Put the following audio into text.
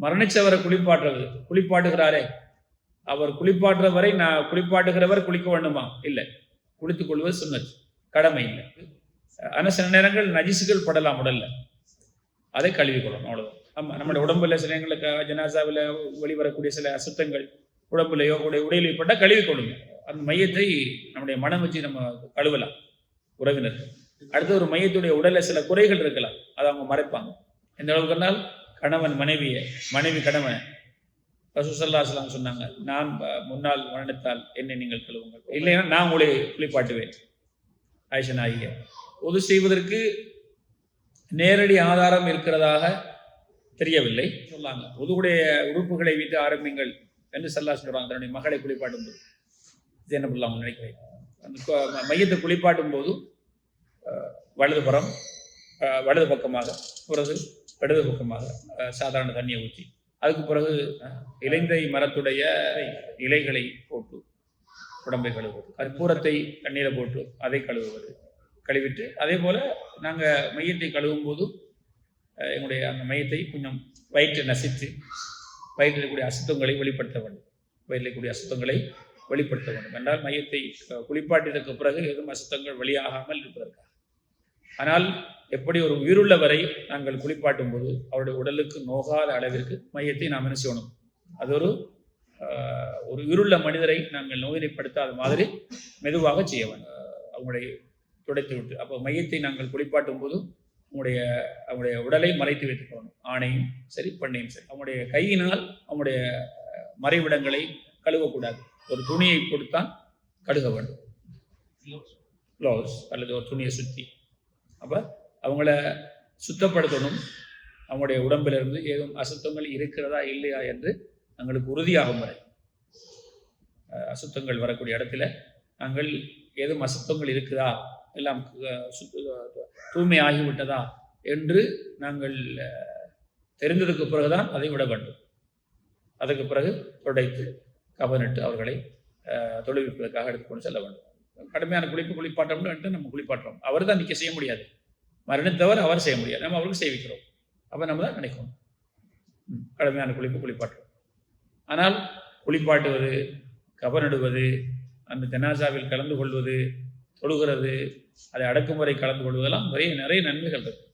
மரணிச்சவரை குளிப்பாட்டுகிறாரே, அவர் குளிப்பாட்டுற வரை நான் குளிப்பாட்டுகிறவர் குளிக்க வேண்டுமா? இல்லை, குளித்துக் கொள்வது சுன்னத், கடமை இல்லை. ஆனால் சில நேரங்கள் நஜிசுகள் படலாம் உடல்ல, அதை கழுவி கொள்ளணும், அவ்வளவுதான். ஆமா, நம்மளுடைய உடம்புல சில நேரங்களுக்கு ஜனாசாவில் வெளிவரக்கூடிய சில அசுத்தங்கள் உடம்புலையோ உடையிலையோ பட்டால் கழுவி கொள்ளுங்க. அந்த மையத்தை நம்முடைய மனம் வச்சு நம்ம கழுவலாம். உறவினர்கள் அடுத்து ஒரு மையத்துடைய உடல்ல சில குறைகள் இருக்கலாம், அதை அவங்க மறைப்பாங்க. எந்த அளவுக்குனால் கணவன் மனைவி கணவன் ரசூலுல்லாஹி ஸல்லல்லாஹு அலைஹி வஸல்லம் சொன்னாங்க, நான் முன்னால் மரணித்தால் என்னை நீங்கள் கழுவுங்கள், இல்லைன்னா நான் உங்களை குளிப்பாட்டுவேன். ஆயிஷா நாயிகை உது செய்வதற்கு நேரடி ஆதாரம் இருக்கிறதாக தெரியவில்லை சொன்னாங்க. உதுவுடைய உறுப்புகளை வைத்து ஆரம்பிங்கள் என்று ஸல்லல்லாஹு சொல்றாங்க. தன்னுடைய மகளை குளிப்பாட்டும் போது ஜெனபுல்லா நினைக்கிறேன், அந்த மையத்தை குளிப்பாட்டும் போது வலது பக்கமாக பிறகு இடது பக்கமாக சாதாரண தண்ணியை ஊற்றி, அதுக்கு பிறகு இலைந்தை மரத்துடைய இலைகளை போட்டு உடம்பை கழுவுவது, கற்பூரத்தை தண்ணீரை போட்டு அதை கழுவிட்டு, அதே போல நாங்கள் மையத்தை கழுவும் போது எங்களுடைய அந்த மையத்தை கொஞ்சம் வயிற்றை நசித்து வயிற்றில் இருக்கக்கூடிய அசுத்தங்களை வெளிப்படுத்த வேண்டும். என்றால் மையத்தை குளிப்பாட்டியதற்கு பிறகு எதுவும் அசுத்தங்கள் வெளியாகாமல் இருப்பதற்காக. ஆனால் எப்படி ஒரு உயிருள்ளவரை நாங்கள் குளிப்பாட்டும் போது அவருடைய உடலுக்கு நோகாத அளவிற்கு மையத்தை நாம் என்ன செய்யணும், அது ஒரு உயிருள்ள மனிதரை நாங்கள் நோயினைப்படுத்தாத மாதிரி மெதுவாக செய்ய வேண்டும். அவங்களுடைய துடைத்து விட்டு, அப்போ மையத்தை நாங்கள் குளிப்பாட்டும் போது அவங்களுடைய உடலை மறைத்து வைத்துக்கணும். ஆணையும் சரி பெண்ணையும் சரி, அவங்களுடைய கையினால் அவங்களுடைய மறைவிடங்களை கழுவக்கூடாது. ஒரு துணியை கொடுத்தான் கழுக வேண்டும், க்ளவுஸ் அல்லது ஒரு துணியை சுற்றி. அப்போ அவங்கள சுத்தப்படுத்தணும். அவங்களுடைய உடம்பிலிருந்து ஏதும் அசுத்தங்கள் இருக்கிறதா இல்லையா என்று எங்களுக்கு உறுதியாகும் வரை, அசுத்தங்கள் வரக்கூடிய இடத்துல நாங்கள் ஏதும் அசுத்தங்கள் இருக்குதா, எல்லாம் தூய்மை ஆகிவிட்டதா என்று நாங்கள் தெரிந்ததுக்கு பிறகுதான் அதை விட வேண்டும். அதுக்கு பிறகு துடைத்து கபனிட்டு அவர்களை தொழுவிப்பதற்காக எடுத்துக்கொண்டு செல்ல வேண்டும். கடுமையான குளிப்பாட்டம்னு நம்ம குளிப்பாட்டுறோம், அவர் தான் நிற்க செய்ய முடியாது, மரணித்தவர் அவர் செய்ய முடியாது, நம்ம அவருக்கு செய்விக்கிறோம். அப்போ நம்ம தான் நினைக்கணும் கடுமையான குளிப்பாட்டுறோம். ஆனால் குளிப்பாட்டுவது, கபனிடுவது, அந்த ஜனாசாவில் கலந்து கொள்வது, தொழுகிறது, அதை அடக்குமுறை கலந்து கொள்வதெல்லாம் நிறைய நன்மைகள் இருக்கு.